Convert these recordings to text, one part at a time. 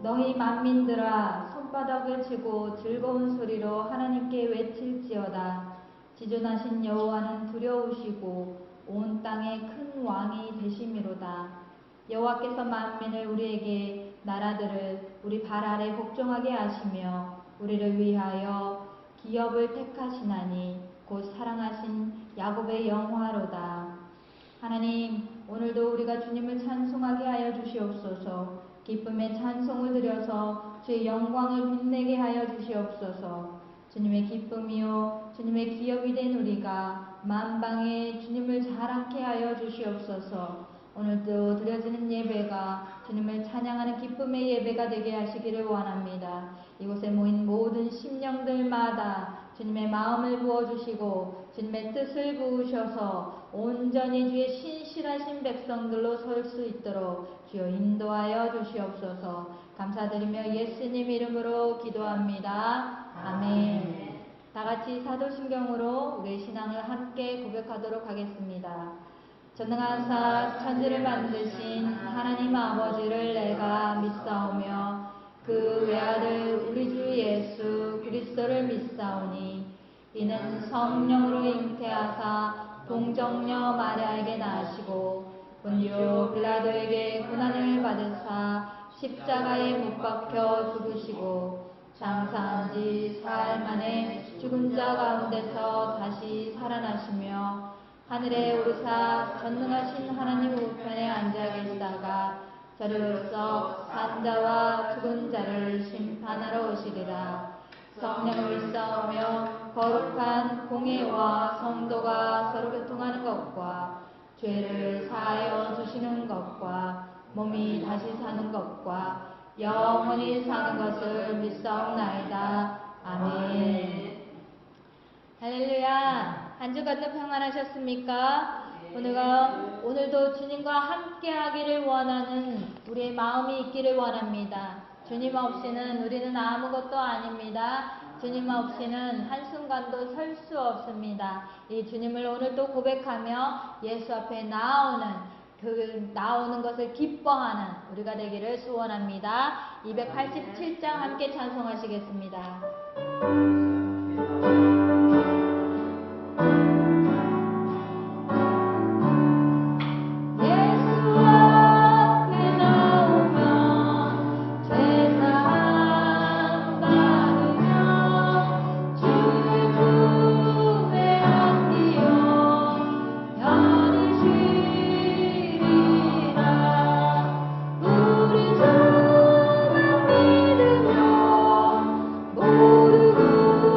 너희 만민들아 손바닥을 치고 즐거운 소리로 하나님께 외칠지어다. 지존하신 여호와는 두려우시고 온 땅의 큰 왕이 되심이로다. 여호와께서 만민을 우리에게 나라들을 우리 발 아래 복종하게 하시며 우리를 위하여 기업을 택하시나니 곧 사랑하신 야곱의 영화로다. 하나님, 오늘도 우리가 주님을 찬송하게 하여 주시옵소서. 기쁨의 찬송을 드려서 주의 영광을 빛내게 하여 주시옵소서. 주님의 기쁨이요 주님의 기업이 된 우리가 만방에 주님을 자랑케 하여 주시옵소서. 오늘도 드려지는 예배가 주님을 찬양하는 기쁨의 예배가 되게 하시기를 원합니다. 이곳에 모인 모든 심령들마다 주님의 마음을 부어주시고 주님의 뜻을 부으셔서 온전히 주의 신실하신 백성들로 설 수 있도록 주여 인도하여 주시옵소서. 감사드리며 예수님 이름으로 기도합니다. 아멘. 다같이 사도신경으로 우리의 신앙을 함께 고백하도록 하겠습니다. 전능하사 천지를 만드신 하나님 아버지를 내가 믿사오며 그 외아들 우리 주 예수 그리스도를 믿사오니 이는 성령으로 잉태하사 동정녀 마리아에게 나시고 본디오 빌라도에게 고난을 받으사 십자가에 못 박혀 죽으시고 장사한 지 사흘 만에 죽은 자 가운데서 다시 살아나시며 하늘에 오르사 전능하신 하나님 우편에 앉아 계시다가 저리로서 산자와 죽은 자를 심판하러 오시리라. 성령을 믿사오며 거룩한 공예와 성도가 서로 교통하는 것과 죄를 사하여 주시는 것과 몸이 다시 사는 것과 영원히 사는 것을 믿사옵나이다. 아멘. 할렐루야. 한 주간도 평안하셨습니까? 오늘도 주님과 함께 하기를 원하는 우리의 마음이 있기를 원합니다. 주님 없이는 우리는 아무것도 아닙니다. 주님 없이는 한순간도 설 수 없습니다. 이 주님을 오늘도 고백하며 예수 앞에 나오는 것을 기뻐하는 우리가 되기를 소원합니다. 287장 함께 찬송하시겠습니다. 모르고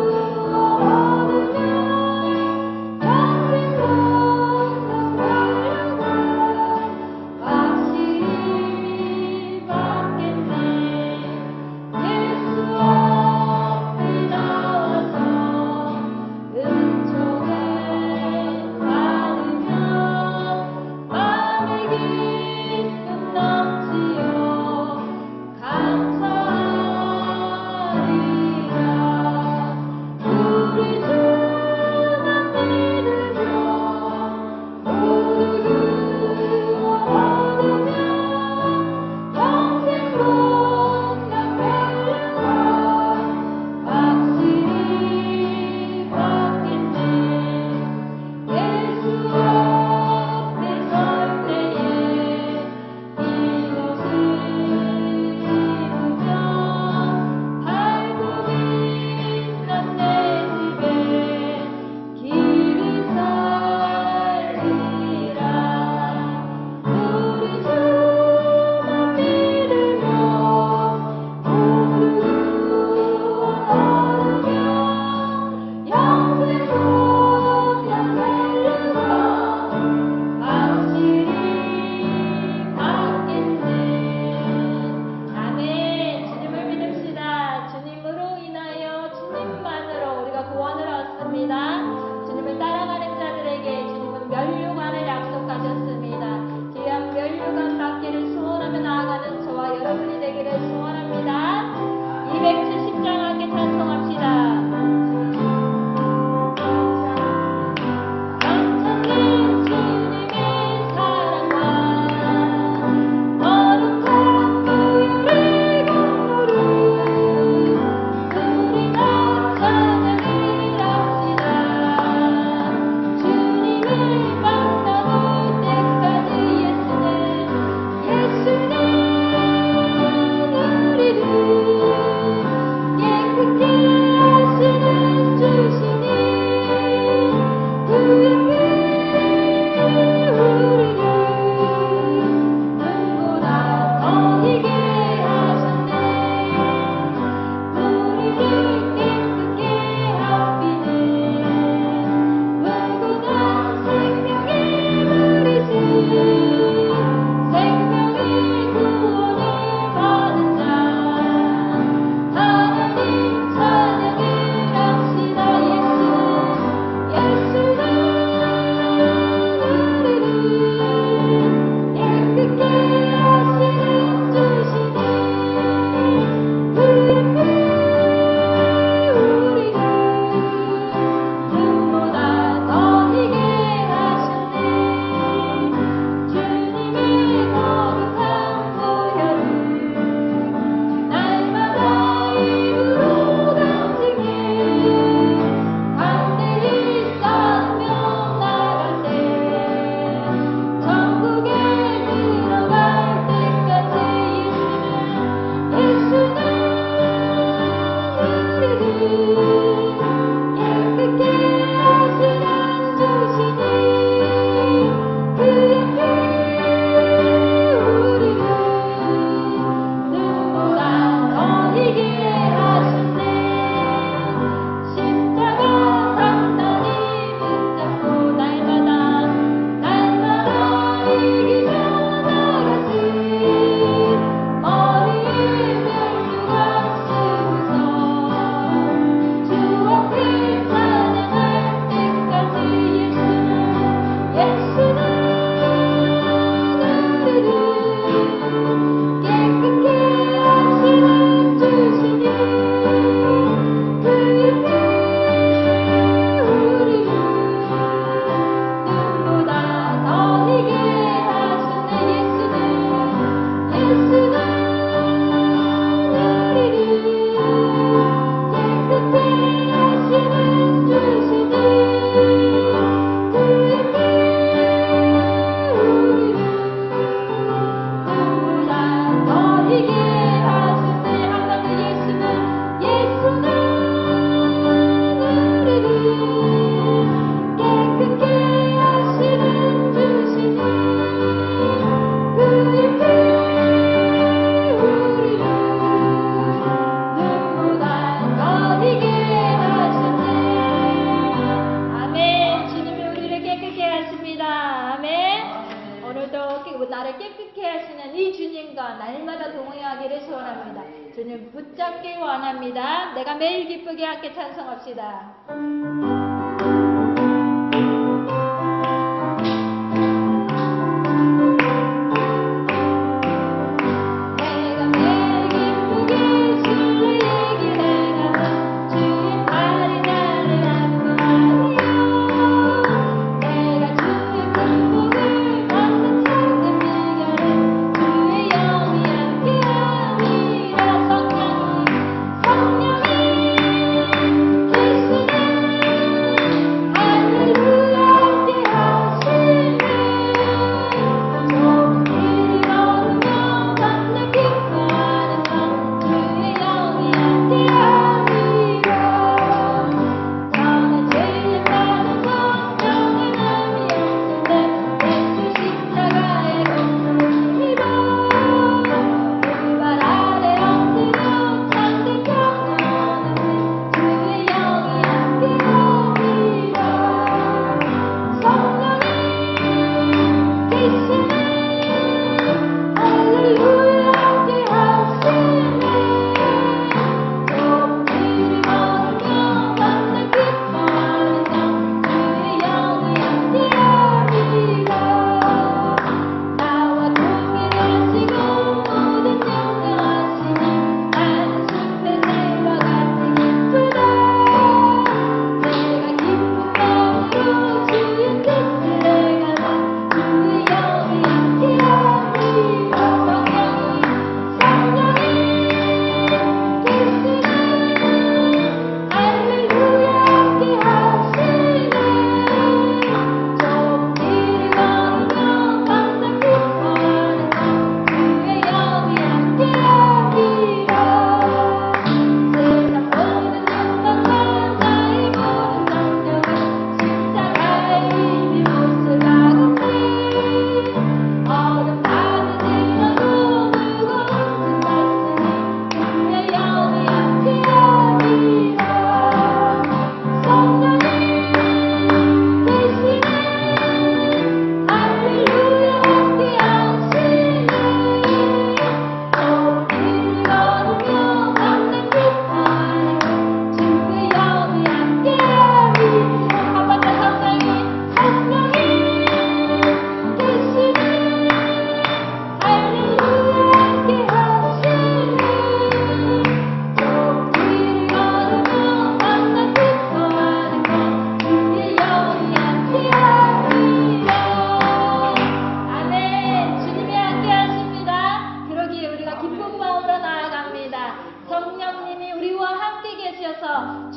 주님과 날마다 동행하기를 소원합니다. 주님 붙잡기 원합니다. 내가 매일 기쁘게 함께 찬송합시다.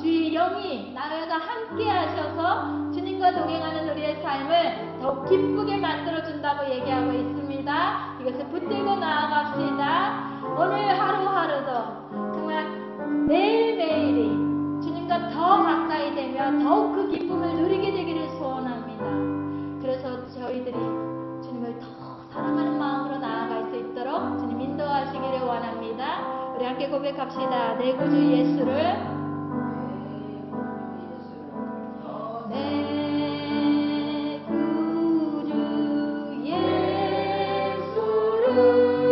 주의 영이 나라가 함께 하셔서 주님과 동행하는 우리의 삶을 더욱 기쁘게 만들어준다고 얘기하고 있습니다. 이것을 붙들고 나아갑시다. 오늘 하루하루도 정말 매일매일이 주님과 더 가까이 되며 더욱 그 기쁨을 누리게 되기를 소원합니다. 그래서 저희들이 주님을 더 사랑하는 마음으로 나아갈 수 있도록 주님 인도하시기를 원합니다. 우리 함께 고백합시다. 내 구주 예수를 주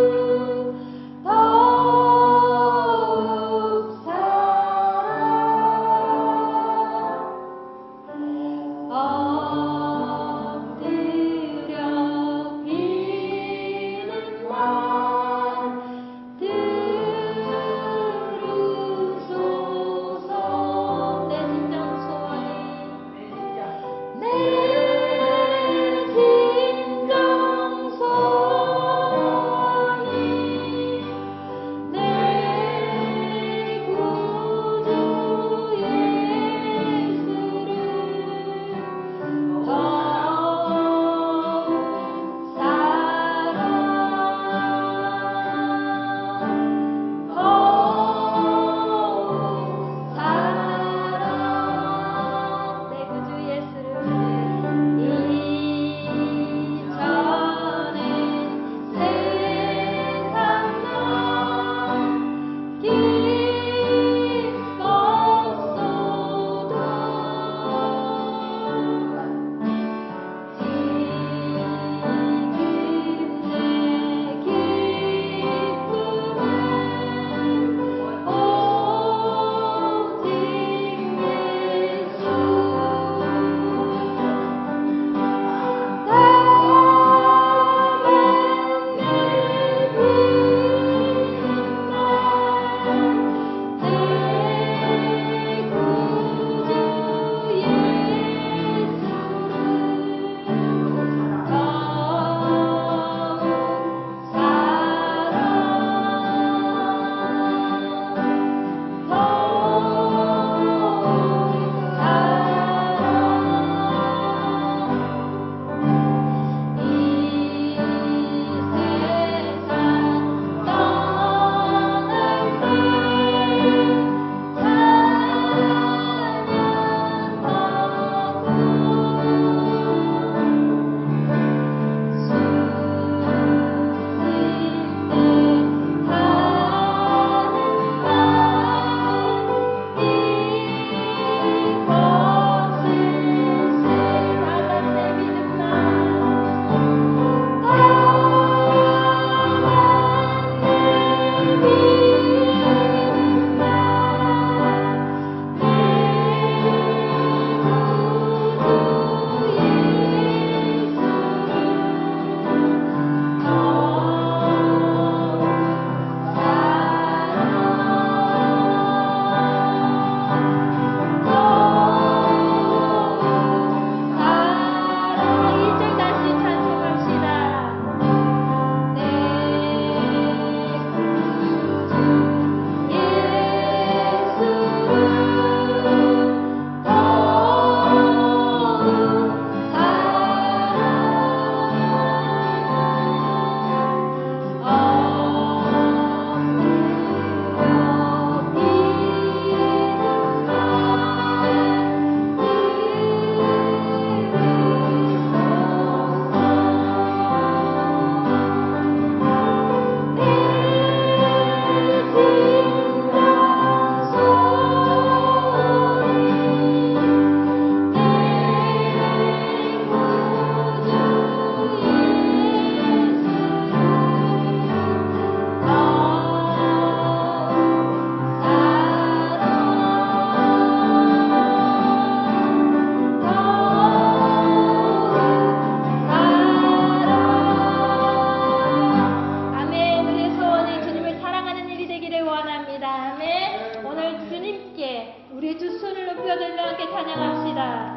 찬양합시다.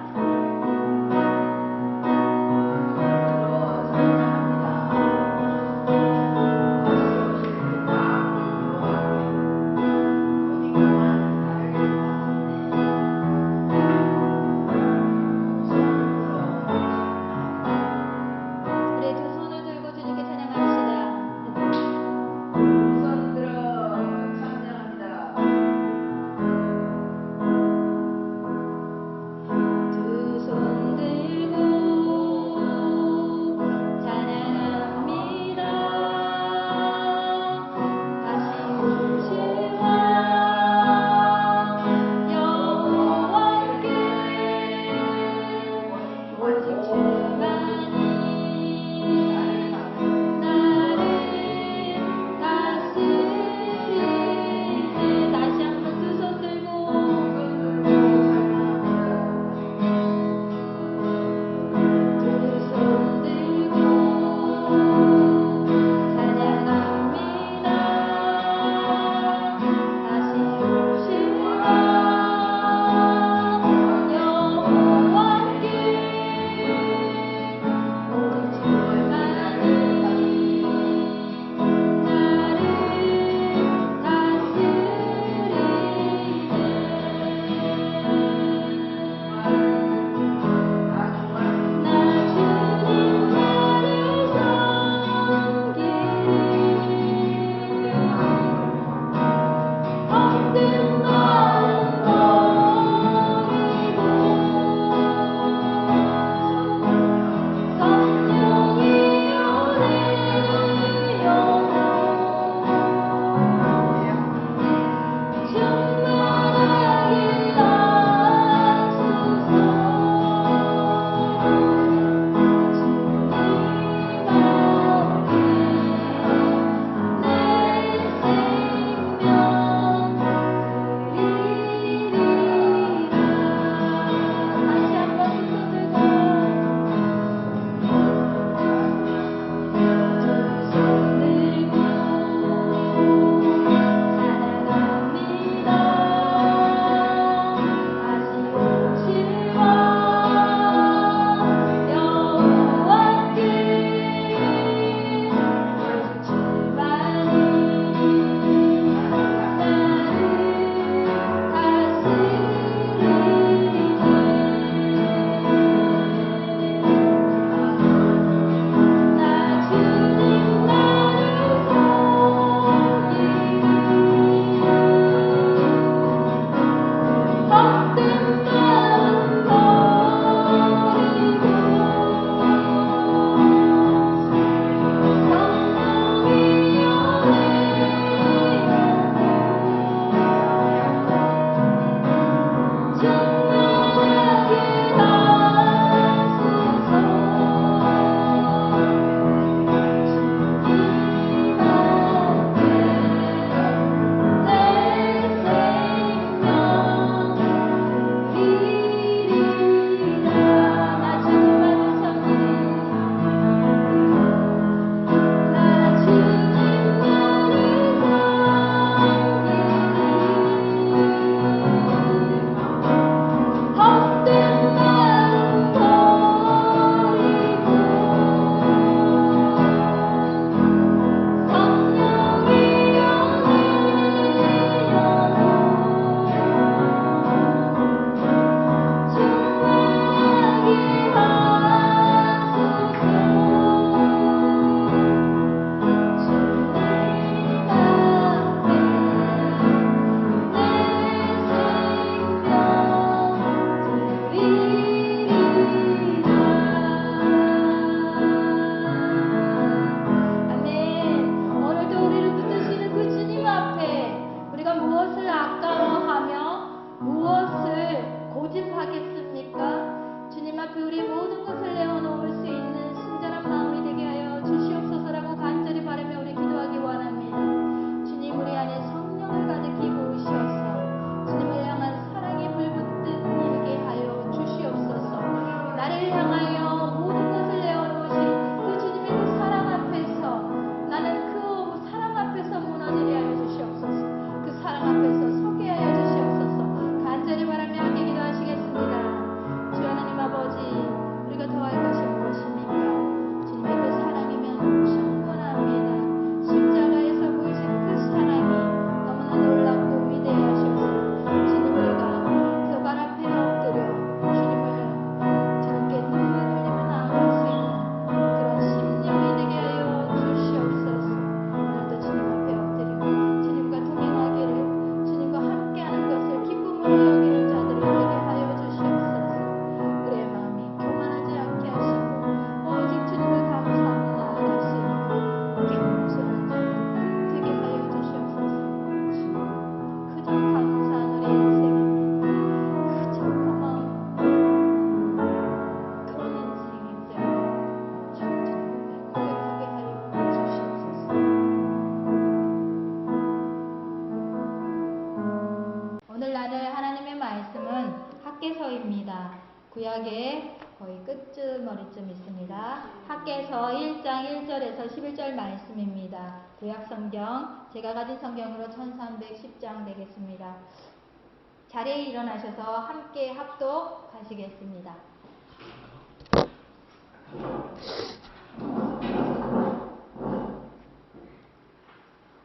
우리 두 손을 들고 주님께 찬양합시다. 손 들어 찬양합니다. 두 있으나 구약의 거의 끝머리쯤 있습니다. 학개서 1장 1절에서 11절 말씀입니다. 구약 성경, 제가 가진 성경으로 1310장 되겠습니다. 자리에 일어나셔서 함께 합독하시겠습니다.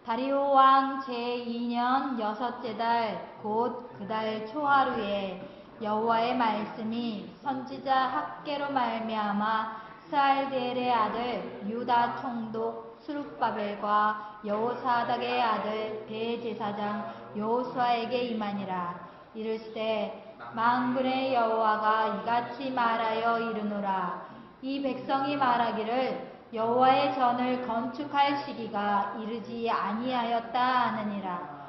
다리오 왕 제2년 여섯째 달 곧 그 달 초하루에 여호와의 말씀이 선지자 학개로 말미암아 스알디엘의 아들 유다 총독 스룹바벨과 여호사닥의 아들 대제사장 여호수아에게 임하니라. 이르시되 만군의 여호와가 이같이 말하여 이르노라. 이 백성이 말하기를 여호와의 전을 건축할 시기가 이르지 아니하였다 하느니라.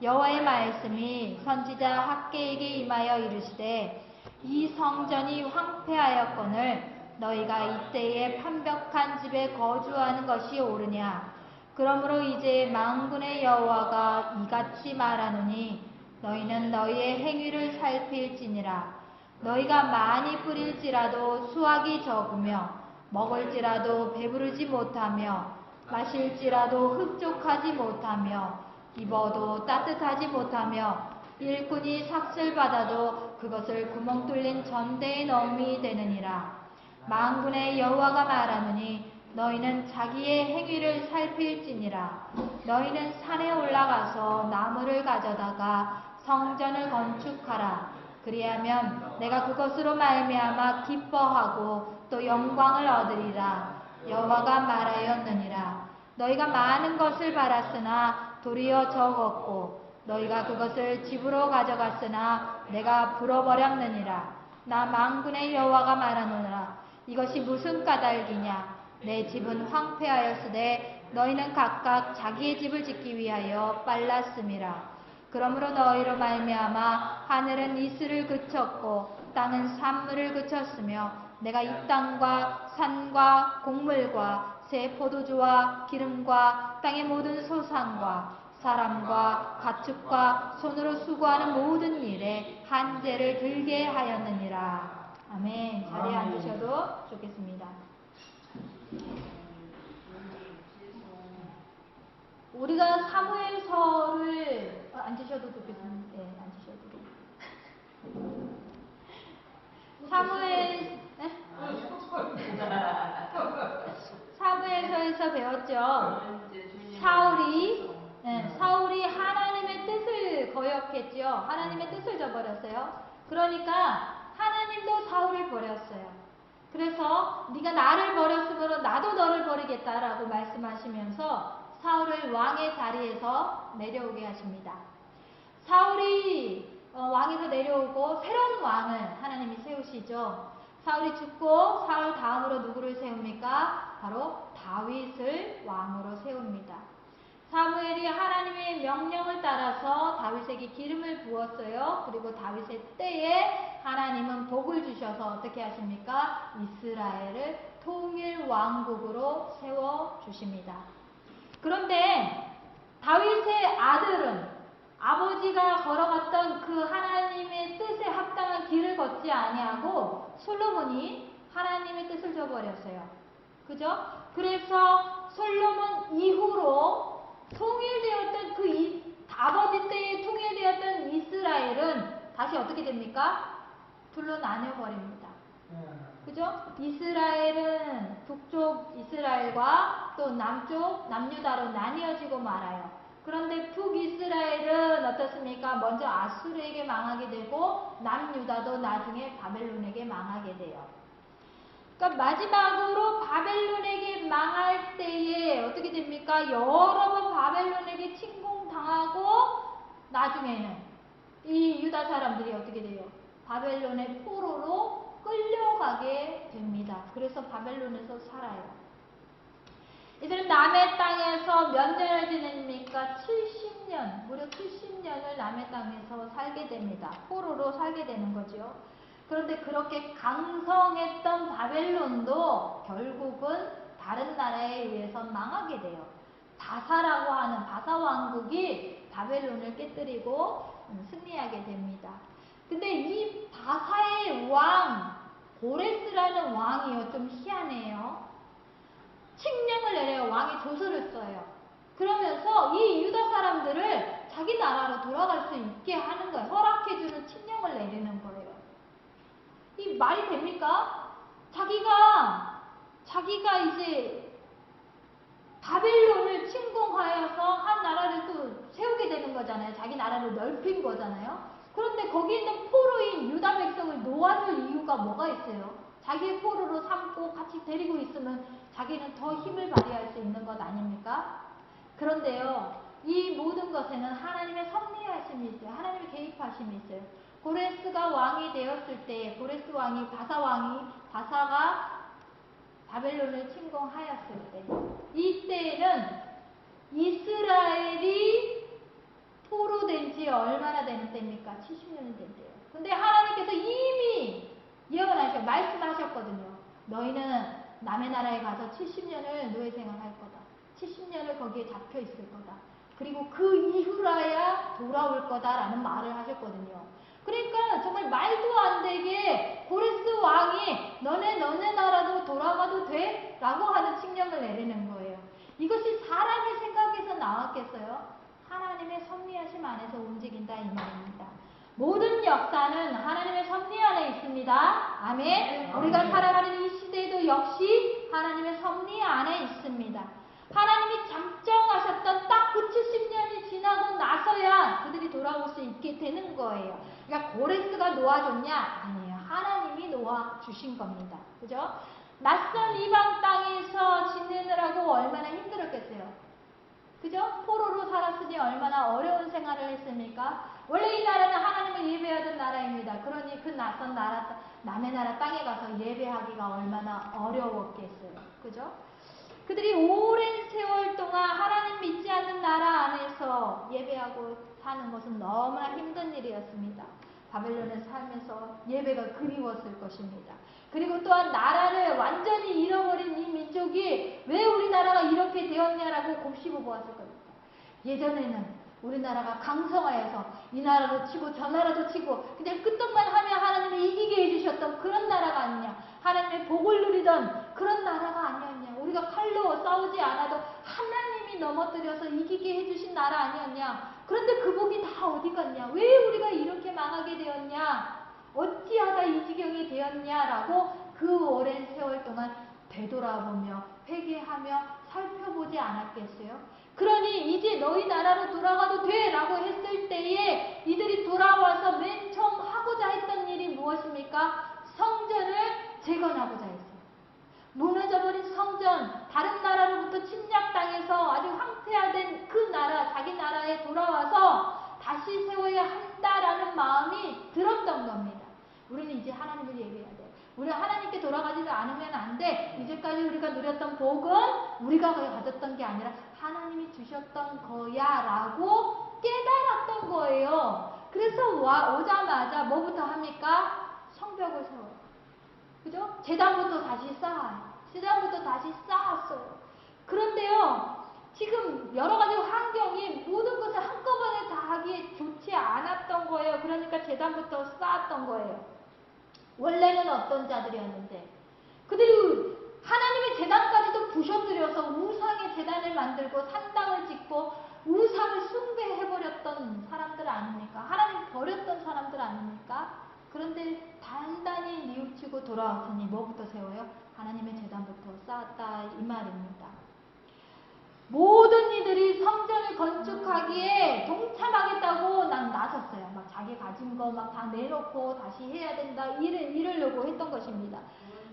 여호와의 말씀이 선지자 학개에게 임하여 이르시되 이 성전이 황폐하였거늘 너희가 이때에 판벽한 집에 거주하는 것이 옳으냐. 그러므로 이제 만군의 여호와가 이같이 말하노니 너희는 너희의 행위를 살필지니라. 너희가 많이 뿌릴지라도 수확이 적으며 먹을지라도 배부르지 못하며 마실지라도 흡족하지 못하며 입어도 따뜻하지 못하며 일꾼이 삭슬 받아도 그것을 구멍 뚫린 전대에 넣음이 되느니라. 만군의 여호와가 말하노니 너희는 자기의 행위를 살필지니라. 너희는 산에 올라가서 나무를 가져다가 성전을 건축하라. 그리하면 내가 그것으로 말미암아 기뻐하고 또 영광을 얻으리라. 여호와가 말하였느니라. 너희가 많은 것을 바랐으나 도리어 적었고 너희가 그것을 집으로 가져갔으나 내가 불어버렸느니라. 나 만군의 여호와가 말하노라. 이것이 무슨 까닭이냐. 내 집은 황폐하였으되 너희는 각각 자기의 집을 짓기 위하여 빨랐음이라. 그러므로 너희로 말미암아 하늘은 이슬을 그쳤고 땅은 산물을 그쳤으며 내가 이 땅과 산과 곡물과 새 포도주와 기름과 땅의 모든 소산과 사람과 가축과 손으로 수고하는 모든 일에 한재를 들게 하였느니라. 아멘. 자리에 앉으셔도 좋겠습니다. 우리가 사무엘서를 앉으셔도 좋겠습니다. 네, 앉으셔도. 사무엘서에서 배웠죠. 사울이 하나님의 뜻을 거역했죠. 하나님의 뜻을 저버렸어요. 그러니까 하나님도 사울을 버렸어요. 그래서 네가 나를 버렸으므로 나도 너를 버리겠다라고 말씀하시면서 사울을 왕의 자리에서 내려오게 하십니다. 사울이 왕에서 내려오고 새로운 왕을 하나님이 세우시죠. 사울이 죽고 사울 다음으로 누구를 세웁니까? 바로 다윗을 왕으로 세웁니다. 사무엘이 하나님의 명령을 따라서 다윗에게 기름을 부었어요. 그리고 다윗의 때에 하나님은 복을 주셔서 어떻게 하십니까? 이스라엘을 통일 왕국으로 세워주십니다. 그런데 다윗의 아들은 아버지가 걸어갔던 그 하나님의 뜻에 합당한 길을 걷지 아니하고 솔로몬이 하나님의 뜻을 저버렸어요. 그죠? 그래서 솔로몬 이후로 통일되었던 아버지 때에 통일되었던 이스라엘은 다시 어떻게 됩니까? 둘로 나뉘어버립니다. 그죠? 이스라엘은 북쪽 이스라엘과 또 남쪽 남유다로 나뉘어지고 말아요. 그런데 북이스라엘은 어떻습니까? 먼저 아수르에게 망하게 되고 남유다도 나중에 바벨론에게 망하게 돼요. 그러니까 마지막으로 바벨론에게 망할 때에 어떻게 됩니까? 여러 번 바벨론에게 침공당하고 나중에는 이 유다 사람들이 어떻게 돼요? 바벨론의 포로로 끌려가게 됩니다. 그래서 바벨론에서 살아요. 이들은 남의 땅에서 몇 년을 지냅니까? 70년, 무려 70년을 남의 땅에서 살게 됩니다. 포로로 살게 되는 거죠. 그런데 그렇게 강성했던 바벨론도 결국은 다른 나라에 의해서 망하게 돼요. 바사라고 하는 바사 왕국이 바벨론을 깨뜨리고 승리하게 됩니다. 근데 이 바사의 왕 고레스라는 왕이요, 좀 희한해요. 칙령을 내려요. 왕이 조서를 써요. 그러면서 이 유다 사람들을 자기 나라로 돌아갈 수 있게 하는 거예요. 허락해주는 칙령을 내리는 거예요. 이 말이 됩니까? 자기가 이제 바벨론을 침공하여서 한 나라를 또 세우게 되는 거잖아요. 자기 나라를 넓힌 거잖아요. 그런데 거기 있는 포로인 유다 백성을 놓아줄 이유가 뭐가 있어요? 자기의 포로로 삼고 같이 데리고 있으면 자기는 더 힘을 발휘할 수 있는 것 아닙니까? 그런데요, 이 모든 것에는 하나님의 섭리하심이 있어요. 하나님의 개입하심이 있어요. 고레스가 왕이 되었을 때, 고레스 왕이, 바사가 바벨론을 침공하였을 때, 이때에는 이스라엘이 포로된 지 얼마나 되는 때입니까? 70년이 된 때예요. 근데 하나님께서 이미 말씀하셨거든요. 너희는 남의 나라에 가서 70년을 노예 생활할 거다. 70년을 거기에 잡혀 있을 거다. 그리고 그 이후라야 돌아올 거다라는 말을 하셨거든요. 그러니까 정말 말도 안 되게 고레스 왕이 너네 나라로 돌아가도 돼? 라고 하는 칙령을 내리는 거예요. 이것이 사람의 생각에서 나왔겠어요? 하나님의 섭리하심 안에서 움직인다 이 말입니다. 모든 역사는 하나님의 섭리 안에 있습니다. 아멘. 우리가 살아가는 이 시대도 역시 하나님의 섭리 안에 있습니다. 하나님이 작정하셨던 딱 그 70년이 지나고 나서야 그들이 돌아올 수 있게 되는 거예요. 그러니까 고레스가 놓아줬냐? 아니에요. 하나님이 놓아주신 겁니다. 그죠? 낯선 이방 땅에서 지내느라고 얼마나 힘들었겠어요. 그죠? 포로로 살았으니 얼마나 어려운 생활을 했습니까? 원래 이 나라는 하나님을 예배하던 나라입니다. 그러니 그 낯선 나라, 남의 나라 땅에 가서 예배하기가 얼마나 어려웠겠어요. 그죠? 그들이 오랜 세월 동안 하나님 믿지 않는 나라 안에서 예배하고 사는 것은 너무나 힘든 일이었습니다. 바벨론에 살면서 예배가 그리웠을 것입니다. 그리고 또한 나라를 완전히 잃어버린 이 민족이 왜 우리나라가 이렇게 되었냐라고 곱씹어 보았을 겁니다. 예전에는 우리나라가 강성하여서 이 나라도 치고 저 나라도 치고 그냥 끄떡만 하면 하나님이 이기게 해주셨던 그런 나라가 아니냐. 하나님의 복을 누리던 그런 나라가 아니었냐. 우리가 칼로 싸우지 않아도 하나님이 넘어뜨려서 이기게 해주신 나라 아니었냐. 그런데 그 복이 다 어디 갔냐. 왜 우리가 이렇게 망하게 되었냐. 어찌하다 이 지경이 되었냐라고 그 오랜 세월 동안 되돌아보며 회개하며 살펴보지 않았겠어요? 그러니 이제 너희 나라로 돌아가도 돼 라고 했을 때에 이들이 돌아와서 맨 처음 하고자 했던 일이 무엇입니까? 성전을 재건하고자 했어요. 무너져버린 성전, 다른 나라로부터 침략당해서 아주 황폐화된 그 나라, 자기 나라에 돌아와서 다시 세워야 한다라는 마음이 들었던 겁니다. 우리는 이제 하나님을 예배해야 돼. 우리가 하나님께 돌아가지도 않으면 안 돼. 이제까지 우리가 누렸던 복은 우리가 가졌던 게 아니라 하나님이 주셨던 거야 라고 깨달았던 거예요. 그래서 오자마자 뭐부터 합니까? 성벽을 세워요. 그죠? 제단부터 다시 쌓아요. 제단부터 다시 쌓았어요. 그런데요, 지금 여러 가지 환경이 모든 것을 한꺼번에 다 하기에 좋지 않았던 거예요. 그러니까 제단부터 쌓았던 거예요. 원래는 어떤 자들이었는데 그들이 하나님의 제단까지도 부셔뜨려서 우상의 제단을 만들고 산당을 짓고 우상을 숭배해버렸던 사람들 아닙니까? 하나님 버렸던 사람들 아닙니까? 그런데 단단히 뉘우치고 돌아왔으니 뭐부터 세워요? 하나님의 제단부터 쌓았다 이 말입니다. 모든 이들이 성전을 건축하기에 동참하겠다고 나섰어요. 막 자기 가진 거 막 다 내놓고 다시 해야 된다 이러려고 했던 것입니다.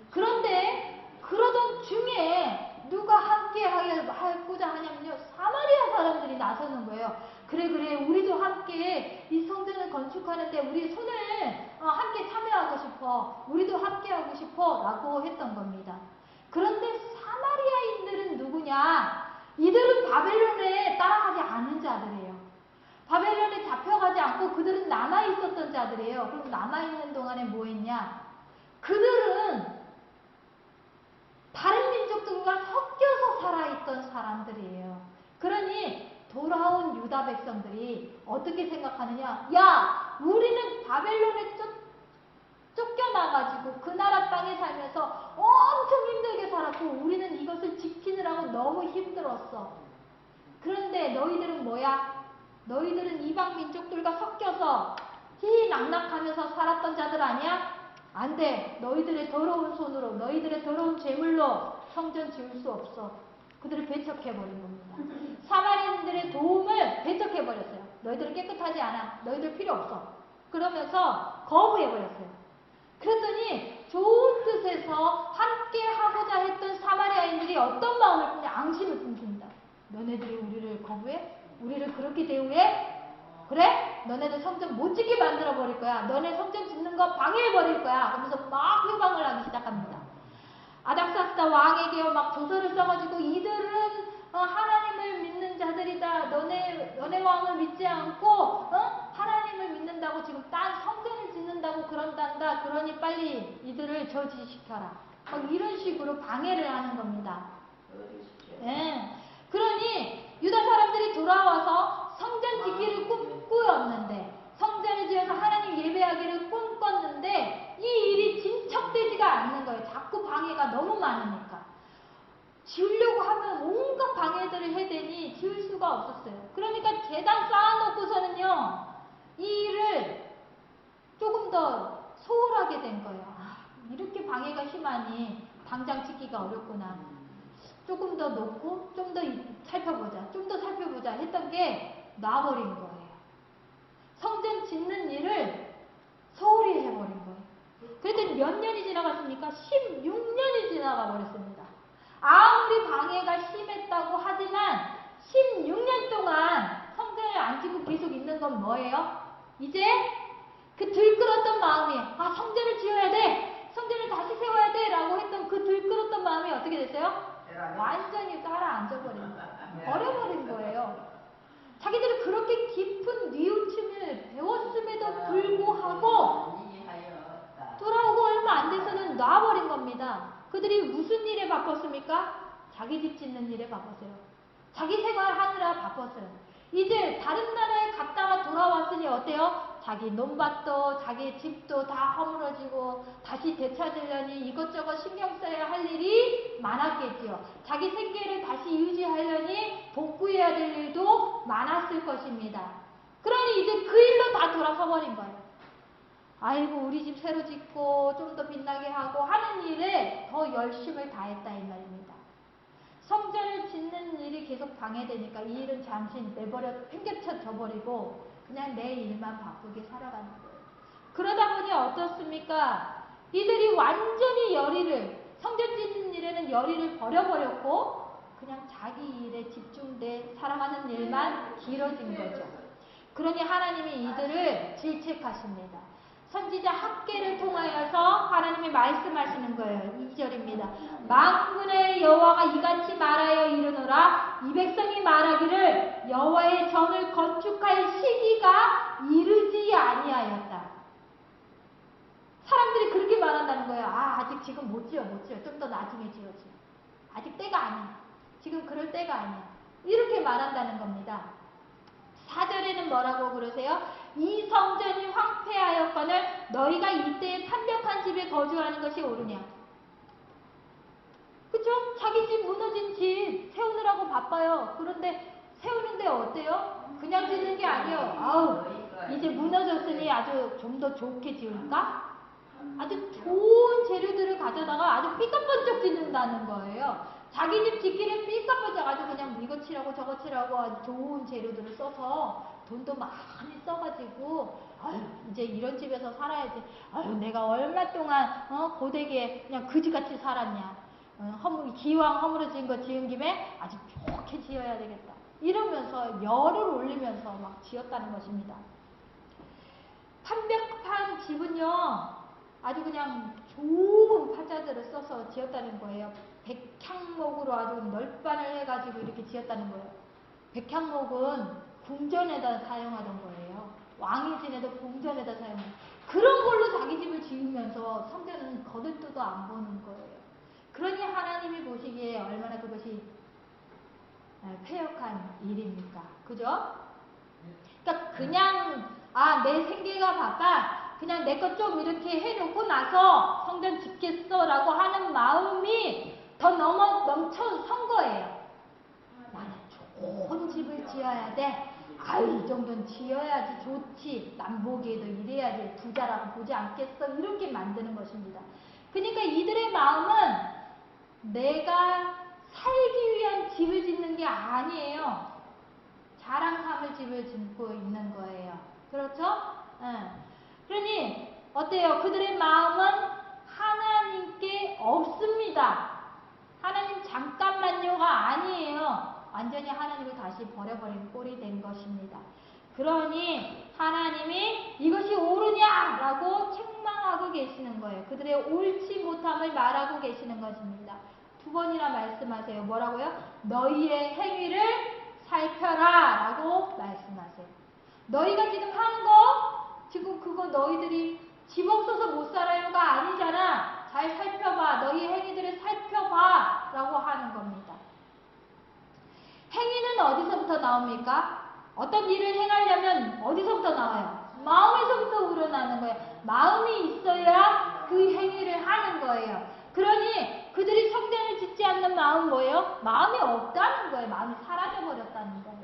그런데 그러던 중에 누가 함께 하고자 하냐면요. 사마리아 사람들이 나서는 거예요. 그래 우리도 함께 이 성전을 건축하는데 우리 손을 함께 참여하고 싶어. 우리도 함께 하고 싶어 라고 했던 겁니다. 그런데 사마리아인들은 누구냐? 이들은 바벨론에 따라가지 않은 자들이에요. 바벨론에 잡혀가지 않고 그들은 남아있었던 자들이에요. 그럼 남아있는 동안에 뭐 했냐? 그들은 다른 민족들과 섞여서 살아있던 사람들이에요. 그러니 돌아온 유다 백성들이 어떻게 생각하느냐? 야! 우리는 바벨론에 쫓겨나가지고 그 나라 땅에 살면서 엄청 힘들게 살았고 우리는 이것을 지키느라고 너무 힘들었어. 그런데 너희들은 뭐야? 너희들은 이방 민족들과 섞여서 희낙낙하면서 살았던 자들 아니야? 안 돼. 너희들의 더러운 손으로, 너희들의 더러운 재물로 성전 지을 수 없어. 그들을 배척해버린 겁니다. 사마리아인들의 도움을 배척해버렸어요. 너희들은 깨끗하지 않아. 너희들 필요 없어. 그러면서 거부해버렸어요. 그랬더니 좋은 뜻에서 함께 하고자 했던 사마리아인들이 어떤 마음을 품냐? 앙심을 품습니다. 너네들이 우리를 거부해? 우리를 그렇게 대우해? 그래? 너네들 성전 못 짓게 만들어 버릴 거야. 너네 성전 짓는 거 방해해 버릴 거야. 그러면서 막 회방을 하기 시작합니다. 아닥사스다 왕에게 막 조서를 써가지고 이들은 하나님을 믿는 자들이다. 너네 왕을 믿지 않고 하나님을 믿는다고 지금 딴 성전을 짓는다고 그런단다. 그러니 빨리 이들을 저지시켜라. 막 이런 식으로 방해를 하는 겁니다. 네. 그러니 유다 사람들이 돌아와서 성전 짓기를 꿈꾸었는데 성전을 지어서 하나님 예배하기를 꿈꿨는데 이 일이 진척되지가 않는 거예요. 자꾸 방해가 너무 많으니까. 지으려고 하면 온갖 방해들을 해대니 지을 수가 없었어요. 그러니까 제단 쌓아놓고서는요. 이 일을 조금 더 소홀하게 된 거예요. 이렇게 방해가 심하니 당장 짓기가 어렵구나. 조금 더 놓고 좀 더 살펴보자. 좀 더 살펴보자 했던 게 놔버린 거예요. 성전 짓는 일을 소홀히 해버린 거예요. 그랬더니 몇 년이 지나갔습니까? 16년이 지나가 버렸습니다. 아무리 방해가 심했다고 하지만 16년 동안 성전을 안 짓고 계속 있는 건 뭐예요? 이제 그 들끓었던 마음이 성전을 지어야 돼! 성전을 다시 세워야 돼! 라고 했던 그 들끓었던 마음이 어떻게 됐어요? 완전히 가라앉아버린 거예요. 버려버린 거예요. 자기들은 그렇게 깊은 뉘우침을 배웠음에도 불구하고 돌아오고 얼마 안 돼서는 놔버린 겁니다. 그들이 무슨 일에 바빴습니까? 자기 집 짓는 일에 바빴어요. 자기 생활하느라 바빴어요. 이제 다른 나라에 갔다가 돌아왔으니 어때요? 자기 논밭도 자기 집도 다 허물어지고 다시 되찾으려니 이것저것 신경 써야 할 일이 많았겠지요. 자기 생계를 다시 유지하려니 복구해야 될 일도 많았을 것입니다. 그러니 이제 그 일로 다 돌아서 버린 거예요. 아이고 우리 집 새로 짓고 좀 더 빛나게 하고 하는 일에 더 열심을 다했다 이 말입니다. 성전을 짓는 일이 계속 방해되니까 이 일은 잠시 내버려 팽개쳐 버리고 그냥 내 일만 바쁘게 살아가는 거예요. 그러다 보니 어떻습니까? 이들이 완전히 열의를 성전 짓는 일에는 열의를 버려버렸고 그냥 자기 일에 집중돼 살아가는 일만 길어진 거죠. 그러니 하나님이 이들을 질책하십니다. 선지자 학개를 통하여서 하나님이 말씀하시는 거예요. 2절입니다. 만군의 여호와가 이같이 말하여 이르노라. 이 백성이 말하기를 여호와의 전을 건축할 시기가 이르지 아니하였다. 사람들이 그렇게 말한다는 거예요. 아직 지금 못 지어. 좀 더 나중에 지어지. 아직 때가 아니야. 지금 그럴 때가 아니야. 이렇게 말한다는 겁니다. 4절에는 뭐라고 그러세요? 이 성전이 황폐하였거늘 너희가 이때에 판벽한 집에 거주하는 것이 옳으냐. 그쵸? 자기 집 무너진 집 세우느라고 바빠요. 그런데 세우는데 어때요? 그냥 짓는 게 아니에요. 이제 무너졌으니 아주 좀 더 좋게 지을까? 아주 좋은 재료들을 가져다가 아주 삐까뻔쩍 짓는다는 거예요. 자기 집 짓기를 삐까뻔쩍 아주 그냥 이거 칠하고 저거 칠하고 아주 좋은 재료들을 써서 돈도 많이 써가지고 이제 이런 집에서 살아야지. 내가 얼마 동안 고되게 그냥 그지같이 살았냐. 기왕 허물어진 거 지은 김에 아주 좋게 지어야 되겠다. 이러면서 열을 올리면서 막 지었다는 것입니다. 판벽한 집은요. 아주 그냥 좋은 파자들을 써서 지었다는 거예요. 백향목으로 아주 널빤을 해가지고 이렇게 지었다는 거예요. 백향목은 궁전에다 사용하던 거예요. 왕이 지내도 궁전에다 사용해요. 그런 걸로 자기 집을 지으면서 성전은 거들떠도 안 보는 거예요. 그러니 하나님이 보시기에 얼마나 그것이 패역한 일입니까? 그죠? 그러니까 그냥 아, 내 생계가 바빠. 그냥 내 것 좀 이렇게 해놓고 나서 성전 짓겠어 라고 하는 마음이 더 넘쳐선 거예요. 나는 좋은 집을 지어야 돼. 아유, 이 정도는 지어야지 좋지. 남 보기에도 이래야지 부자라고 보지 않겠어. 이렇게 만드는 것입니다. 그러니까 이들의 마음은 내가 살기 위한 집을 짓는 게 아니에요. 자랑 삼을 집을 짓고 있는 거예요. 그렇죠? 그러니 어때요? 그들의 마음은 하나님께 없습니다. 하나님 잠깐만요가 아니에요. 완전히 하나님을 다시 버려버린 꼴이 된 것입니다. 그러니 하나님이 이것이 옳으냐라고 책망하고 계시는 거예요. 그들의 옳지 못함을 말하고 계시는 것입니다. 2번이나 말씀하세요. 뭐라고요? 너희의 행위를 살펴라 라고 말씀하세요. 너희가 지금 하는 거, 지금 그거 너희들이 집 없어서 못 살아요가 아니잖아. 잘 살펴봐. 너희의 행위들을 살펴봐 라고 하는 겁니다. 행위는 어디서부터 나옵니까? 어떤 일을 행하려면 어디서부터 나와요? 마음에서부터 우러나는 거예요. 마음이 있어야 그 행위를 하는 거예요. 그러니 그들이 성전을 짓지 않는 마음은 뭐예요? 마음이 없다는 거예요. 마음이 사라져버렸다는 거예요.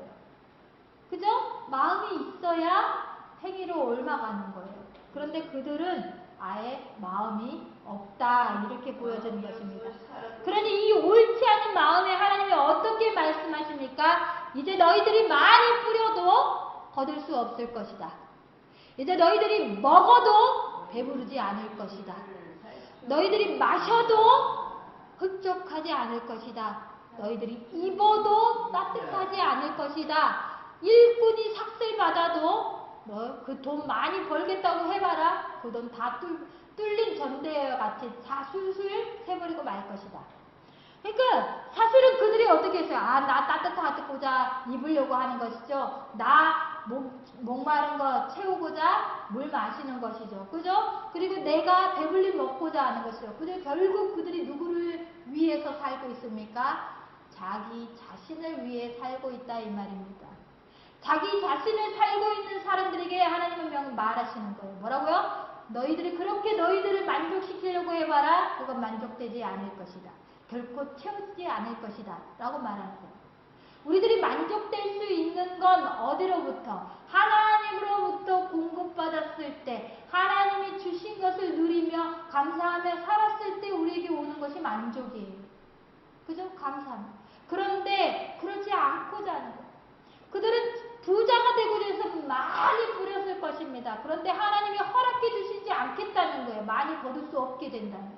그죠? 마음이 있어야 행위로 옮아가는 거예요. 그런데 그들은 아예 마음이 없다 이렇게 보여지는 것입니다. 그러니 이 옳지 않은 마음에 하나님이 어떻게 말씀하십니까? 이제 너희들이 많이 뿌려도 거둘 수 없을 것이다. 이제 너희들이 먹어도 배부르지 않을 것이다. 너희들이 마셔도 흡족하지 않을 것이다. 너희들이 입어도 따뜻하지 않을 것이다. 일꾼이 삭슬 받아도 너 그 돈 많이 벌겠다고 해봐라. 그 돈 다 뚫린 전대와 같이 다 술술 새버리고 말 것이다. 그러니까 사실은 그들이 어떻게 했어요? 아, 나 따뜻하고자 입으려고 하는 것이죠. 나 목마른 거 채우고자 물 마시는 것이죠. 그죠? 그리고 내가 배불리 먹고자 하는 것이죠. 그죠? 결국 그들이 누구를 위해서 살고 있습니까? 자기 자신을 위해 살고 있다 이 말입니다. 자기 자신을 살고 있는 사람들에게 하나님은 말하시는 거예요. 뭐라고요? 너희들이 그렇게 너희들을 만족시키려고 해봐라. 그건 만족되지 않을 것이다. 결코 채우지 않을 것이다. 라고 말하는 거예요. 우리들이 만족될 수 있는 건 어디로부터? 하나님으로부터 공급받았을 때, 하나님이 주신 것을 누리며 감사하며 살았을 때 우리에게 오는 것이 만족이에요. 그죠? 감사합니다. 그런데 그렇지 않고자 하는 거예요. 그들은 부자가 되고 해서 많이 부렸을 것입니다. 그런데 하나님이 허락해 주시지 않겠다는 거예요. 많이 거둘 수 없게 된다는 거예요.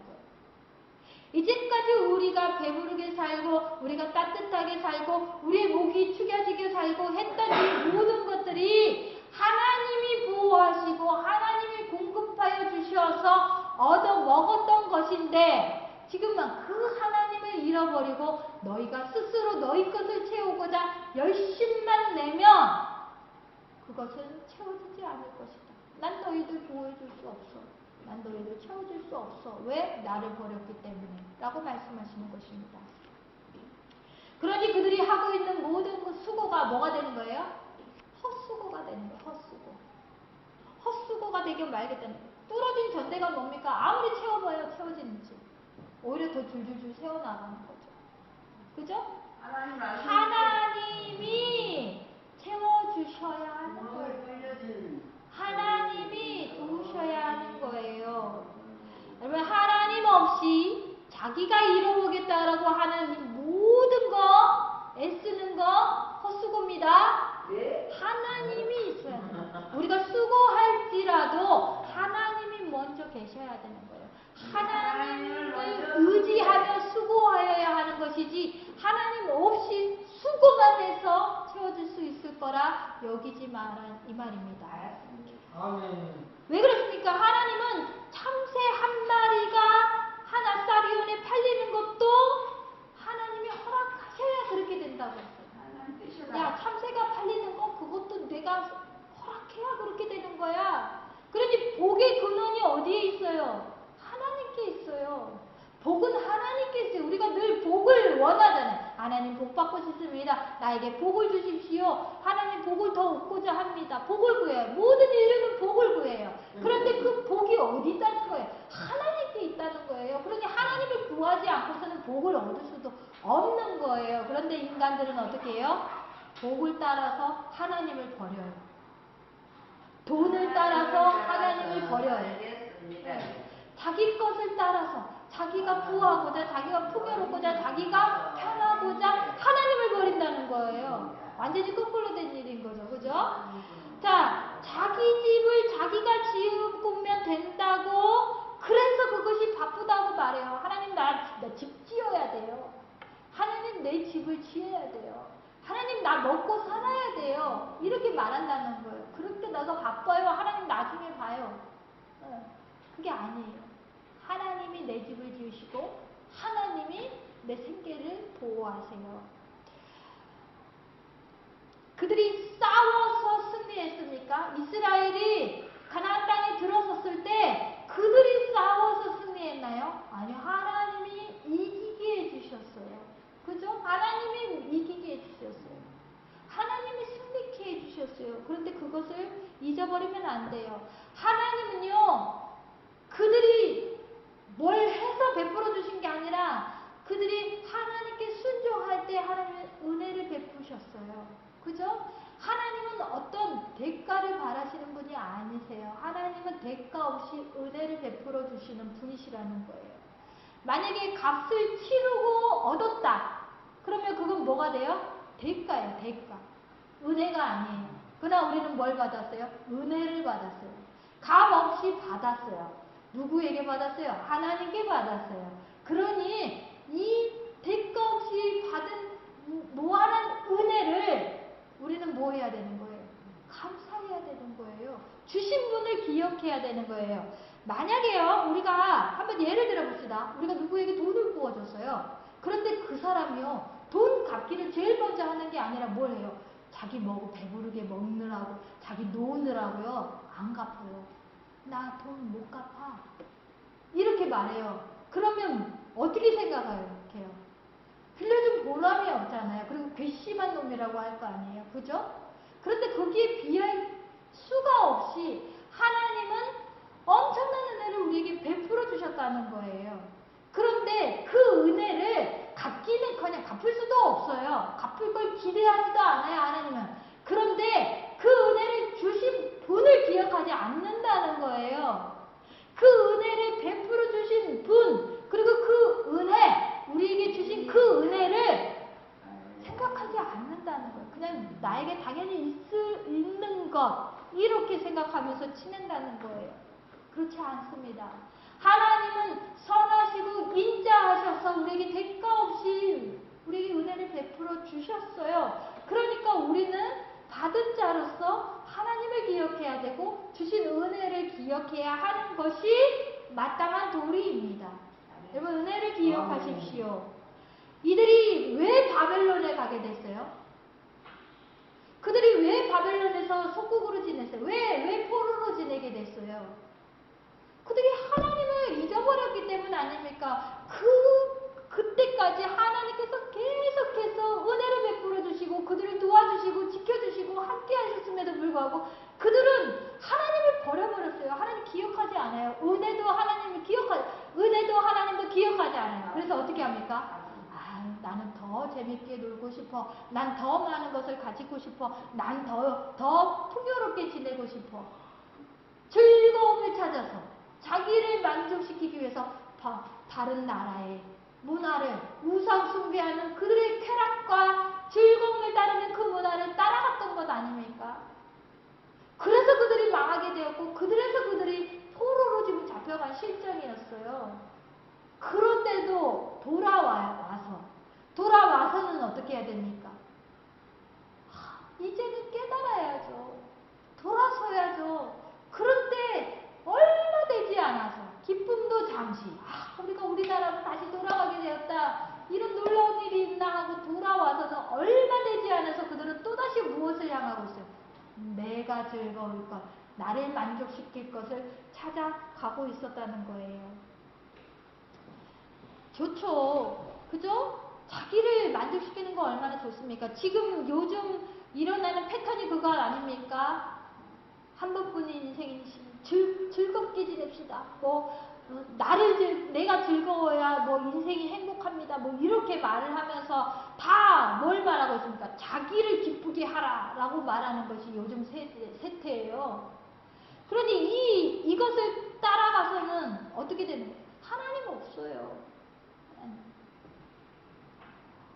이제까지 우리가 배부르게 살고 우리가 따뜻하게 살고 우리의 목이 축여지게 살고 했던 이 모든 것들이 하나님이 보호하시고 하나님이 공급하여 주셔서 얻어 먹었던 것인데 지금은 그 하나님을 잃어버리고 너희가 스스로 너희 것을 채우고자 열심만 내면 그것은 채워지지 않을 것이다. 난 너희들 보호해줄 수 없어. 난 너희들 채워줄 수 없어. 왜? 나를 버렸기 때문에. 라고 말씀하시는 것입니다. 그러니 그들이 하고 있는 모든 그 수고가 뭐가 되는 거예요? 헛수고가 되는 거예요. 헛수고. 헛수고가 되게 말겠다는 거예요. 뚫어진 전대가 뭡니까? 아무리 채워봐야 채워지는지. 오히려 더 줄줄줄 세워나가는 거죠. 그죠? 하나님이 채워주셔야 하는 거예요. 하나님이 도우셔야 하는 거예요. 여러분, 하나님 없이 자기가 이뤄보겠다라고 하는 모든 거, 애쓰는 거 헛수고입니다. 하나님이 있어야 돼요. 우리가 수고할지라도 하나님이 먼저 계셔야 되는 거예요. 하나님을 의지하며 수고하여야 하는 것이지 하나님 없이 수고만 해서 채워줄 수 있을 거라 여기지 마라 이 말입니다. 아멘. 왜 그렇습니까? 하나님은 참새 한 마리가 하나 쌀이온에 팔리는 것도 하나님이 허락하셔야 그렇게 된다고 했어요. 야, 참새가 팔리는 거 그것도 내가 허락해야 그렇게 되는 거야. 그러니 복의 근원이 어디에 있어요? 하나님께 있어요. 복은 하나님께 게 있어요. 우리가 늘 복을 원하잖아요. 하나님 복 받고 싶습니다. 나에게 복을 주십시오. 하나님 복을 더 얻고자 합니다. 복을 구해요. 모든 인류는 복을 구해요. 그런데 그 복이 어디 있다는 거예요? 하나님께 있다는 거예요. 그러니 하나님을 구하지 않고서는 복을 얻을 수도 없는 거예요. 그런데 인간들은 어떻게 해요? 복을 따라서 하나님을 버려요. 돈을 따라서 하나님을 버려요. 네. 자기 것을 따라서 자기가 부하고자, 자기가 풍요롭고자, 자기가 편하고자 하나님을 버린다는 거예요. 완전히 거꾸로 된 일인 거죠. 그죠? 자, 자기 집을 자기가 지으면 된다고, 그래서 그것이 바쁘다고 말해요. 하나님 나 집 지어야 돼요. 하나님 내 집을 지어야 돼요. 하나님 나 먹고 살아야 돼요. 이렇게 말한다는 거예요. 그렇게 내가 바빠요. 하나님 나중에 봐요. 그게 아니에요. 하나님이 내 집을 지으시고 하나님이 내 생계를 보호하세요. 그들이 싸워서 승리했습니까? 이스라엘이 가나안 땅에 들어섰을 때 그들이 싸워서 승리했나요? 아니요. 하나님이 이기게 해주셨어요. 그죠? 하나님이 이기게 해주셨어요. 하나님이 승리케 해주셨어요. 그런데 그것을 잊어버리면 안 돼요. 하나님은요, 그들이 뭘 해서 베풀어 주신 게 아니라 그들이 하나님께 순종할 때 하나님은 은혜를 베푸셨어요. 그죠? 하나님은 어떤 대가를 바라시는 분이 아니세요. 하나님은 대가 없이 은혜를 베풀어 주시는 분이시라는 거예요. 만약에 값을 치르고 얻었다. 그러면 그건 뭐가 돼요? 대가예요. 대가. 은혜가 아니에요. 그러나 우리는 뭘 받았어요? 은혜를 받았어요. 값 없이 받았어요. 누구에게 받았어요? 하나님께 받았어요. 그러니 이 대가 없이 받은 무한한 은혜를 우리는 뭐 해야 되는 거예요? 감사해야 되는 거예요. 주신 분을 기억해야 되는 거예요. 만약에요, 우리가 한번 예를 들어 봅시다. 우리가 누구에게 돈을 부어줬어요. 그런데 그 사람이요, 돈 갚기를 제일 먼저 하는 게 아니라 뭘 해요? 자기 배부르게 먹느라고, 자기 노느라고요, 안 갚아요. 나 돈 못 갚아. 이렇게 말해요. 그러면 어떻게 생각해요? 빌려준 보람이 없잖아요. 그리고 괘씸한 놈이라고 할 거 아니에요. 그죠? 그런데 거기에 비할 수가 없이 하나님은 엄청난 은혜를 우리에게 베풀어 주셨다는 거예요. 그런데 그 은혜를 갚기는커녕 갚을 수도 없어요. 갚을 걸 기대하지도 않아요. 하나님은. 그런데 그 은혜를 주신 분을 기억하지 않는다는 거예요. 그 은혜를 베풀어 주신 분, 그리고 그 은혜, 우리에게 주신 그 은혜를 생각하지 않는다는 거예요. 그냥 나에게 당연히 있는 것, 이렇게 생각하면서 지낸다는 거예요. 그렇지 않습니다. 하나님은 선하시고 인자하셔서 우리에게 대가 없이 우리에게 은혜를 베풀어 주셨어요. 그러니까 우리는 받은 자로서 하나님을 기억해야 되고 주신 은혜를 기억해야 하는 것이 마땅한 도리입니다. 여러분, 은혜를 기억하십시오. 이들이 왜 바벨론에 가게 됐어요? 그들이 왜 바벨론에서 속국으로 지냈어요? 왜 포로로 지내게 됐어요? 그들이 하나님을 잊어버렸기 때문 아닙니까? 그때까지 하나님께서 계속해서 은혜를 베풀어 주시고 그들을 도와주시고 지켜주시고 함께 하셨음에도 불구하고 그들은 하나님을 버려버렸어요. 하나님 기억하지 않아요. 은혜도 하나님도 기억하지 않아요. 그래서 어떻게 합니까? 나는 더 재밌게 놀고 싶어. 난 더 많은 것을 가지고 싶어. 난 더 풍요롭게 지내고 싶어. 즐거움을 찾아서 자기를 만족시키기 위해서 다른 나라의 문화를 우상 숭배하는 그들의 쾌락과 즐거움을 따르는 그 문화를 따라갔던 것 아닙니까? 그래서 그들이 망하게 되었고 그래서 그들이 포로로 지금 잡혀간 실정이었어요. 그런데도 돌아와서는 어떻게 해야 됩니까? 이제는 깨달아야죠. 돌아서야죠. 그런데 얼마 되지 않아서 기쁨도 잠시 우리가 우리나라로 다시 돌아가게 되었다. 이런 놀라운 일이 있나 하고 돌아와서는 얼마 되지 않아서 그들은 또다시 무엇을 향하고 있어요? 내가 즐거울 것, 나를 만족시킬 것을 찾아가고 있었다는 거예요. 좋죠. 그죠? 자기를 만족시키는 거 얼마나 좋습니까? 지금 요즘 일어나는 패턴이 그거 아닙니까? 한 번뿐인 인생이니 즐겁게 지냅시다. 내가 즐거워야 인생이 행복합니다. 이렇게 말을 하면서 다 뭘 말하고 있습니까? 자기를 기쁘게 하라라고 말하는 것이 요즘 세태예요. 그러니 이것을 따라가서는 어떻게 되는 거예요? 하나님 없어요.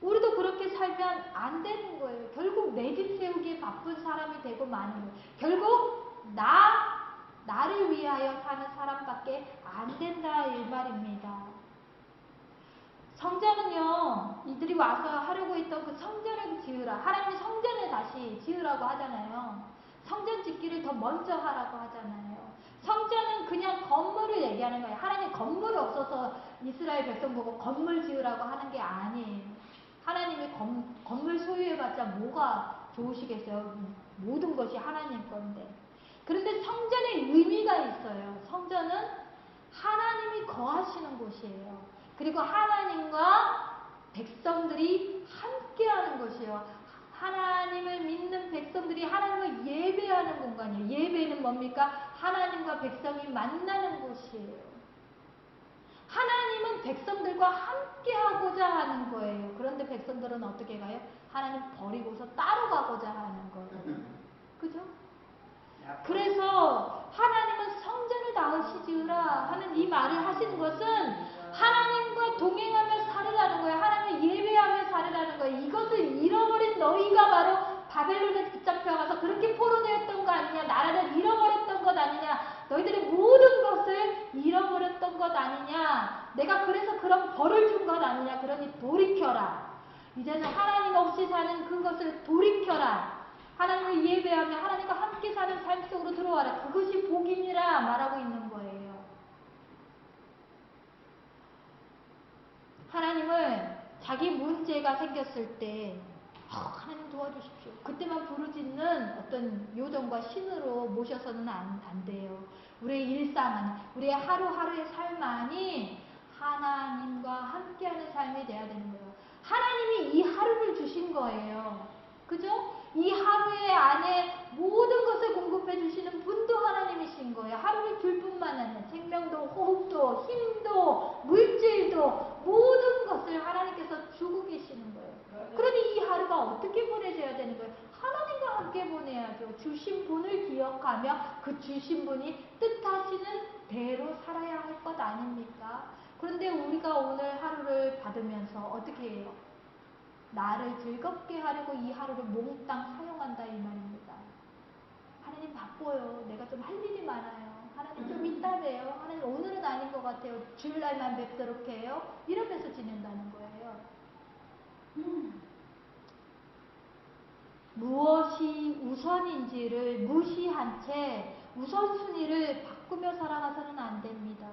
우리도 그렇게 살면 안 되는 거예요. 결국 내 집 세우기에 바쁜 사람이 되고 마는 거예요. 결국 나를 위하여 사는 사람밖에 안 된다 이 말입니다. 성전은요, 이들이 와서 하려고 했던 그 성전을 지으라. 하나님이 성전을 다시 지으라고 하잖아요. 성전 짓기를 더 먼저 하라고 하잖아요. 성전은 그냥 건물을 얘기하는 거예요. 하나님 건물이 없어서 이스라엘 백성 보고 건물 지으라고 하는 게 아니에요. 하나님이 건물 소유해봤자 뭐가 좋으시겠어요? 모든 것이 하나님 건데. 그런데 성전의 의미가 있어요. 성전은 하나님이 거하시는 곳이에요. 그리고 하나님과 백성들이 함께하는 곳이에요. 하나님을 믿는 백성들이 하나님을 예배하는 공간이에요. 예배는 뭡니까? 하나님과 백성이 만나는 곳이에요. 하나님은 백성들과 함께하고자 하는 거예요. 그런데 백성들은 어떻게 가요? 하나님 버리고서 따로 가고자 하는 거예요. 그죠? 그래서 하나님은 성전을 다시 지으라 하는 이 말을 하시는 것은 하나님과 동행하며 살으라는 거예요. 하나님을 예배하며 살으라는 거예요. 이것을 잃어버린 너희가 바로 바벨론에 붙잡혀가서 그렇게 포로되었던 거 아니냐, 나라를 잃어버렸던 것 아니냐, 너희들의 모든 것을 잃어버렸던 것 아니냐, 내가 그래서 그런 벌을 준 것 아니냐. 그러니 돌이켜라. 이제는 하나님 없이 사는 그것을 돌이켜라. 하나님을 예배하며 하나님과 함께 사는 삶 속으로 들어와라. 그것이 복이니라 말하고 있는 거예요. 하나님을 자기 문제가 생겼을 때 하나님 도와주십시오. 그때만 부르짖는 어떤 요정과 신으로 모셔서는 안 돼요. 우리의 일상 안에, 우리의 하루하루의 삶 안이 하나님과 함께하는 삶이 돼야 되는 거예요. 하나님이 이 하루를 주신 거예요. 그죠? 이 하루의 안에 모든 것을 공급해 주시는 분도 하나님이신 거예요. 하루를 줄 뿐만 아니라 생명도, 호흡도, 힘도, 물질도 모든 것을 하나님께서 주고 계시는 거예요. 그러니 이 하루가 어떻게 보내져야 되는 거예요? 하나님과 함께 보내야죠. 주신 분을 기억하며 그 주신 분이 뜻하시는 대로 살아야 할 것 아닙니까? 그런데 우리가 오늘 하루를 받으면서 어떻게 해요? 나를 즐겁게 하려고 이 하루를 몽땅 사용한다 이 말입니다. 하나님 바빠요. 내가 좀 할 일이 많아요. 하나님 좀 이따 봬요. 하나님 오늘은 아닌 것 같아요. 주일날만 뵙도록 해요. 이러면서 지낸다는 거예요. 무엇이 우선인지를 무시한 채 우선순위를 바꾸며 살아가서는 안 됩니다.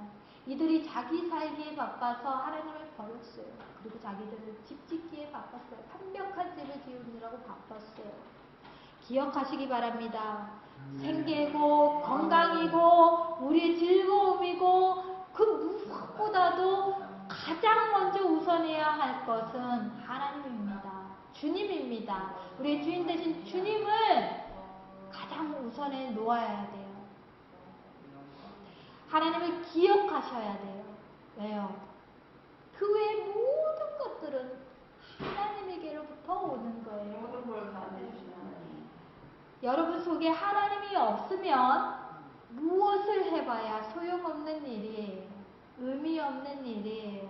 이들이 자기 살기에 바빠서 하나님을 버렸어요. 그리고 자기들을 집 짓기에 바빴어요. 완벽한 집을 지으느라고 바빴어요. 기억하시기 바랍니다. 생계고 건강이고 우리의 즐거움이고 그 무엇보다도 가장 먼저 우선해야 할 것은 하나님입니다. 주님입니다. 우리의 주인 되신 주님을 가장 우선에 놓아야 돼요. 하나님을 기억하셔야 돼요. 왜요? 그 외의 모든 것들은 하나님에게로부터 오는 거예요. 모든 걸 가져주시는 하나님. 여러분 속에 하나님이 없으면 무엇을 해봐야 소용없는 일이에요. 의미 없는 일이에요.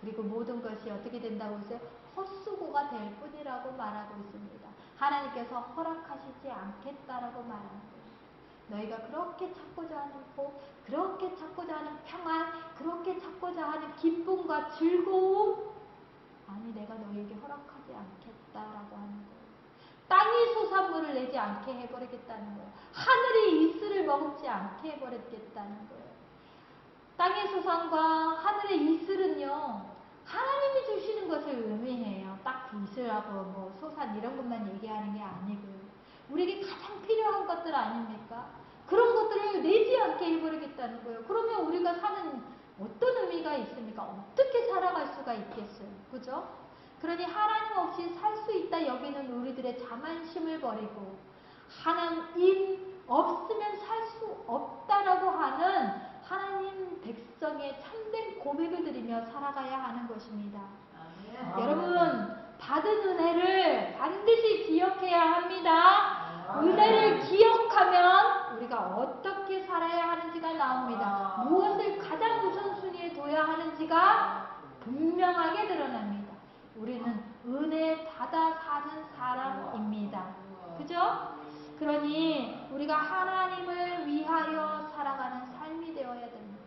그리고 모든 것이 어떻게 된다고 했어요? 헛수고가 될 뿐이라고 말하고 있습니다. 하나님께서 허락하시지 않겠다라고 말하는 거예요. 너희가 그렇게 찾고자 하는 복, 그렇게 찾고자 하는 평안, 그렇게 찾고자 하는 기쁨과 즐거움, 아니 내가 너희에게 허락하지 않겠다라고 하는 거예요. 땅이 소산물을 내지 않게 해버리겠다는 거예요. 하늘이 이슬을 머금지 않게 해버리겠다는 거예요. 땅의 소산과 하늘의 이슬은요, 하나님이 주시는 것을 의미해요. 딱 이슬하고 소산 이런 것만 얘기하는 게 아니고요. 우리에게 가장 필요한 것들 아닙니까? 그런 것들을 내지 않게 해버리겠다는 거예요. 그러면 우리가 사는 어떤 의미가 있습니까? 어떻게 살아갈 수가 있겠어요? 그죠? 그러니 하나님 없이 살 수 있다 여기는 우리들의 자만심을 버리고 하나님 없으면 살 수 없다라고 하는 하나님 백성의 참된 고백을 드리며 살아가야 하는 것입니다. 여러분, 받은 은혜를 반드시 기억해야 합니다. 은혜를 기억하면 우리가 어떻게 살아야 하는지가 나옵니다. 무엇을 가장 우선순위에 둬야 하는지가 분명하게 드러납니다. 우리는 은혜 받아 사는 사람입니다. 그죠? 그러니 우리가 하나님을 위하여 살아가는 삶이 되어야 됩니다.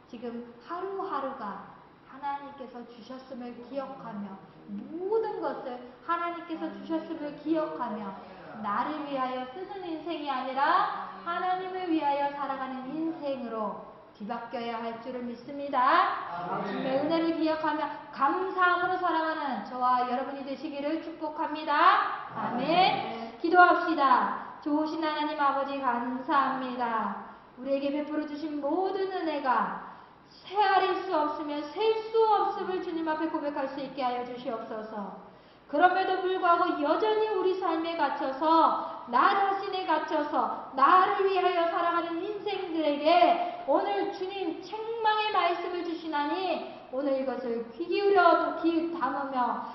지금 하루하루가 하나님께서 주셨음을 기억하며 모든 것을 하나님께서 주셨음을 기억하며 나를 위하여 쓰는 인생이 아니라 하나님을 위하여 살아가는 인생으로 뒤바뀌어야 할 줄을 믿습니다. 주님의 은혜를 기억하며 감사함으로 살아가는 저와 여러분이 되시기를 축복합니다. 아멘. 기도합시다. 좋으신 하나님 아버지 감사합니다. 우리에게 베풀어 주신 모든 은혜가 헤아릴 수 없으면 셀 수 없음을 주님 앞에 고백할 수 있게 하여 주시옵소서. 그럼에도 불구하고 여전히 우리 삶에 갇혀서 나 자신에 갇혀서 나를 위하여 살아가는 인생들에게 오늘 주님 책망의 말씀을 주시나니 오늘 이것을 귀 기울여 담으며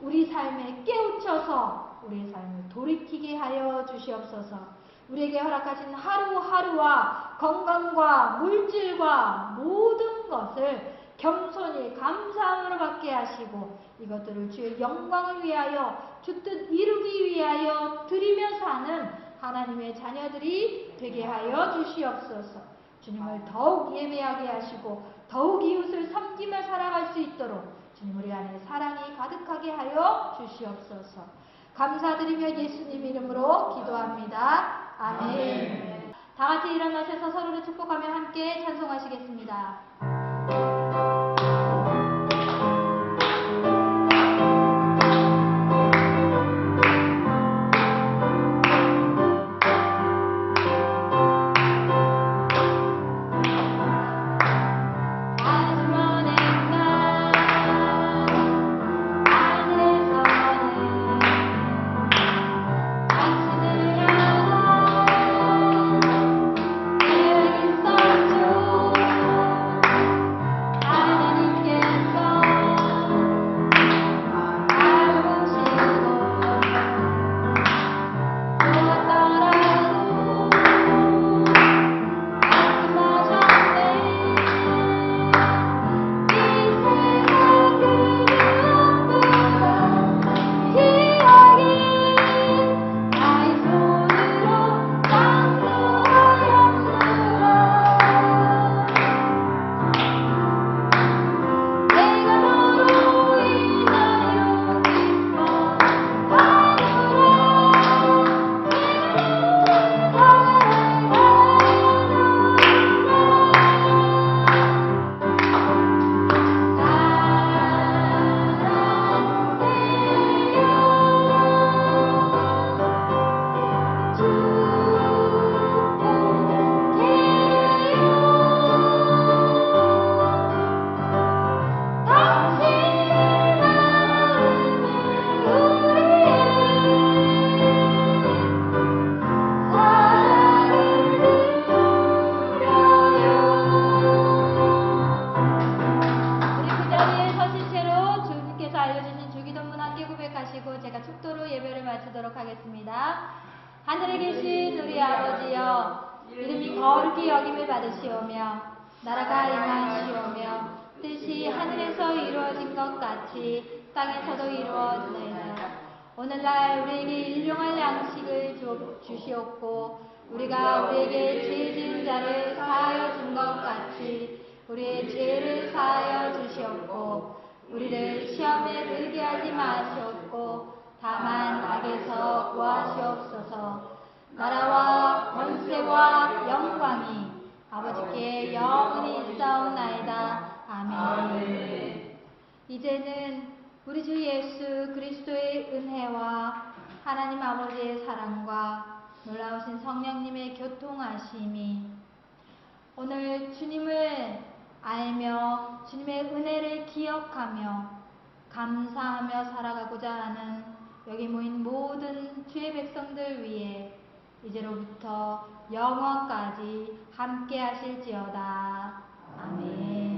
우리 삶에 깨우쳐서 우리의 삶을 돌이키게 하여 주시옵소서. 우리에게 허락하신 하루하루와 건강과 물질과 모든 것을 겸손히 감사함으로 받게 하시고 이것들을 주의 영광을 위하여 주 뜻 이루기 위하여 드리며 사는 하나님의 자녀들이 되게 하여 주시옵소서. 주님을 더욱 예배하게 하시고 더욱 이웃을 섬기며 살아갈 수 있도록 주님 우리 안에 사랑이 가득하게 하여 주시옵소서. 감사드리며 예수님 이름으로 기도합니다. 아멘. 다 같이 일어나셔서 서로를 축복하며 함께 찬송하시겠습니다. 하늘에 계신 우리 아버지여, 이름이 거룩히 여김을 받으시오며 나라가 임하시오며 뜻이 하늘에서 이루어진 것 같이 땅에서도 이루어지나이다. 오늘날 우리에게 일용할 양식을 주시옵고 우리가 우리에게 죄 지은 자를 사하여 준 것 같이 우리의 죄를 사하여 주시옵고 우리를 시험에 들게 하지 마시옵고 다만 악에서 구하시옵소서. 나라와 권세와 영광이 아버지께 영원히 있사옵나이다. 아멘. 이제는 우리 주 예수 그리스도의 은혜와 하나님 아버지의 사랑과 놀라우신 성령님의 교통하심이 오늘 주님을 알며 주님의 은혜를 기억하며 감사하며 살아가고자 하는 여기 모인 모든 주의 백성들 위해 이제로부터 영원까지 함께 하실지어다. 아멘.